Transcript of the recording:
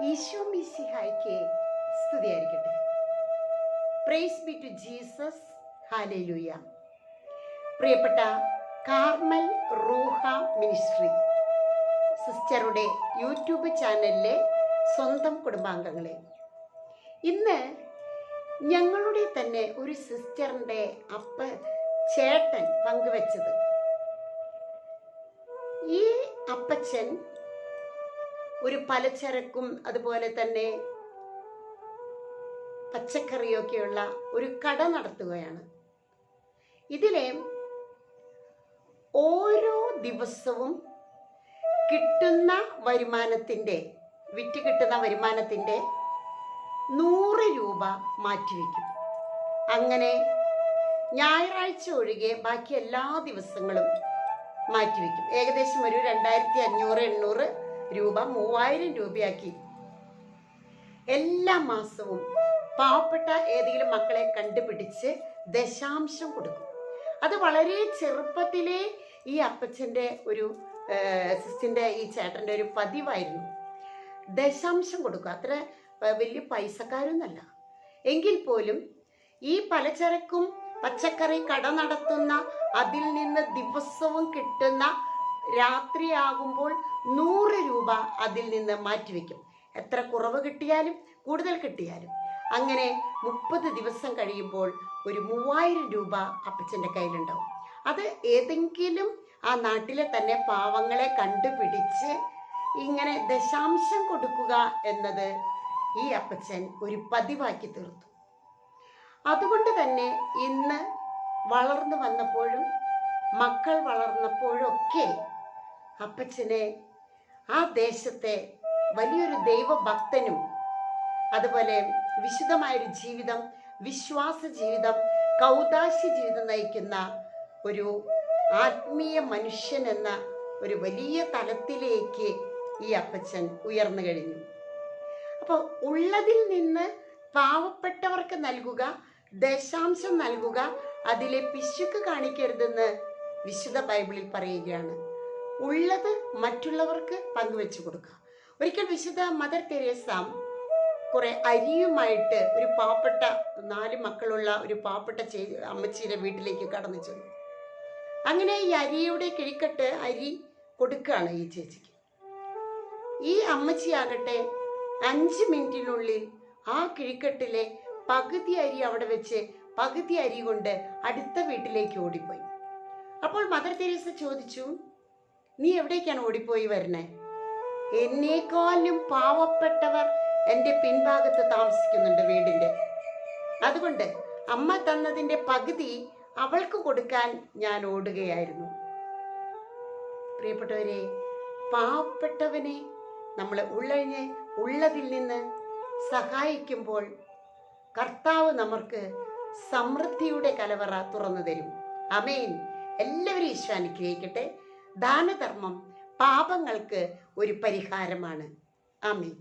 ഈശോ മിശിഹായ്ക്ക് സ്തുതിയായിരിക്കട്ടെ. Praise be to Jesus. Hallelujah. പ്രിയപ്പെട്ട കാർമൽ റൂഹ മിനിസ്ട്രി സിസ്റ്ററുടെ യൂട്യൂബ് ചാനലിലെ സ്വന്തം കുടുംബാംഗങ്ങളെ, ഇന്ന് ഞങ്ങളുടെ തന്നെ ഒരു സിസ്റ്ററിൻ്റെ ചേട്ടൻ പങ്കുവച്ചത്, ഈ അപ്പച്ചൻ ഒരു പലചരക്കും അതുപോലെ തന്നെ പച്ചക്കറിയൊക്കെയുള്ള ഒരു കട നടത്തുകയാണ്. ഇതിലെ ഓരോ ദിവസവും കിട്ടുന്ന വിറ്റ് കിട്ടുന്ന വരുമാനത്തിൻ്റെ 100 രൂപ മാറ്റിവെക്കും. അങ്ങനെ ഞായറാഴ്ച ഒഴികെ ബാക്കി എല്ലാ ദിവസങ്ങളും മാറ്റിവെക്കും. ഏകദേശം ഒരു 2500-800 രൂപ 3000 രൂപയാക്കി എല്ലാ മാസവും പാവപ്പെട്ട ഏതെങ്കിലും മക്കളെ കണ്ടുപിടിച്ച് ദശാംശം കൊടുക്കും. അത് വളരെ ചെറുപ്പത്തിലെ ഈ അപ്പച്ചൻ്റെ സിസ്റ്റിൻ്റെ ഈ ചേട്ടൻ്റെ ഒരു പതിവായിരുന്നു. ദശാംശം കൊടുക്കുക. അത്ര വലിയ പൈസക്കാരൊന്നല്ല എങ്കിൽ പോലും ഈ പലചരക്കും പച്ചക്കറി കട നടത്തുന്ന അതിൽ നിന്ന് ദിവസവും കിട്ടുന്ന രാത്രിയാകുമ്പോൾ 100 രൂപ അതിൽ നിന്ന് മാറ്റിവെക്കും. എത്ര കുറവ് കിട്ടിയാലും കൂടുതൽ കിട്ടിയാലും അങ്ങനെ 30 ദിവസം കഴിയുമ്പോൾ ഒരു 3000 രൂപ അപ്പച്ചൻ്റെ കയ്യിലുണ്ടാവും. അത് ഏതെങ്കിലും ആ നാട്ടിലെ തന്നെ പാവങ്ങളെ കണ്ടുപിടിച്ച് ഇങ്ങനെ ദശാംശം കൊടുക്കുക എന്നത് ഈ അപ്പച്ചൻ ഒരു പതിവാക്കി തീർത്തു. അതുകൊണ്ട് തന്നെ ഇന്ന് വളർന്നു വന്നപ്പോഴും മക്കൾ വളർന്നപ്പോഴൊക്കെ അപ്പച്ചനെ ആ ദേശത്തെ വലിയൊരു ദൈവഭക്തനും അതുപോലെ വിശുദ്ധമായൊരു ജീവിതം, വിശ്വാസ ജീവിതം, കൗദാശി ജീവിതം നയിക്കുന്ന ഒരു ആത്മീയ മനുഷ്യൻ എന്ന ഒരു വലിയ തലത്തിലേക്ക് ഈ അപ്പച്ചൻ ഉയർന്നു കഴിഞ്ഞു. അപ്പോൾ ഉള്ളതിൽ നിന്ന് പാവപ്പെട്ടവർക്ക് നൽകുക, ദശാംശം നൽകുക, അതിലെ പിശുക്ക് കാണിക്കരുതെന്ന് വിശുദ്ധ ബൈബിളിൽ പറയുകയാണ്. ഉള്ളത് മറ്റുള്ളവർക്ക് പങ്കുവെച്ചു കൊടുക്കുക. ഒരിക്കൽ വിശുദ്ധ മദർ തെരേസ കുറെ അരിയുമായിട്ട് ഒരു പാവപ്പെട്ട 4 മക്കളുള്ള ഒരു പാവപ്പെട്ട അമ്മച്ചിയുടെ വീട്ടിലേക്ക് കടന്നു ചെന്നു. അങ്ങനെ ഈ അരിയുടെ കിഴിക്കട്ട് അരി കൊടുക്കുകയാണ് ഈ ചേച്ചിക്ക്. ഈ അമ്മച്ചിയാകട്ടെ 5 മിനിറ്റിനുള്ളിൽ ആ കിഴിക്കട്ടിലെ പകുതി അരി അവിടെ വെച്ച് പകുതി അരി കൊണ്ട് അടുത്ത വീട്ടിലേക്ക് ഓടിപ്പോയി. അപ്പോൾ മദർ തെരേസ ചോദിച്ചു, നീ എവിടേക്കാണ് ഓടിപ്പോയി വരണേ? എന്നേക്കാളും പാവപ്പെട്ടവർ എൻ്റെ പിൻഭാഗത്ത് താമസിക്കുന്നുണ്ട് വീടിൻ്റെ. അതുകൊണ്ട് അമ്മ തന്നതിൻ്റെ പകുതി അവൾക്ക് കൊടുക്കാൻ ഞാൻ ഓടുകയായിരുന്നു. പ്രിയപ്പെട്ടവരെ, പാവപ്പെട്ടവനെ നമ്മൾ ഉള്ളതിൽ നിന്ന് സഹായിക്കുമ്പോൾ കർത്താവ് നമുക്ക് സമൃദ്ധിയുടെ കലവറ തുറന്നു തരും. ആമേൻ. എല്ലാവരും ഈശോ അനുഗ്രഹിക്കട്ടെ. ദാനധർമ്മം പാപങ്ങൾക്ക് ഒരു പരിഹാരമാണ്. ആമേൻ.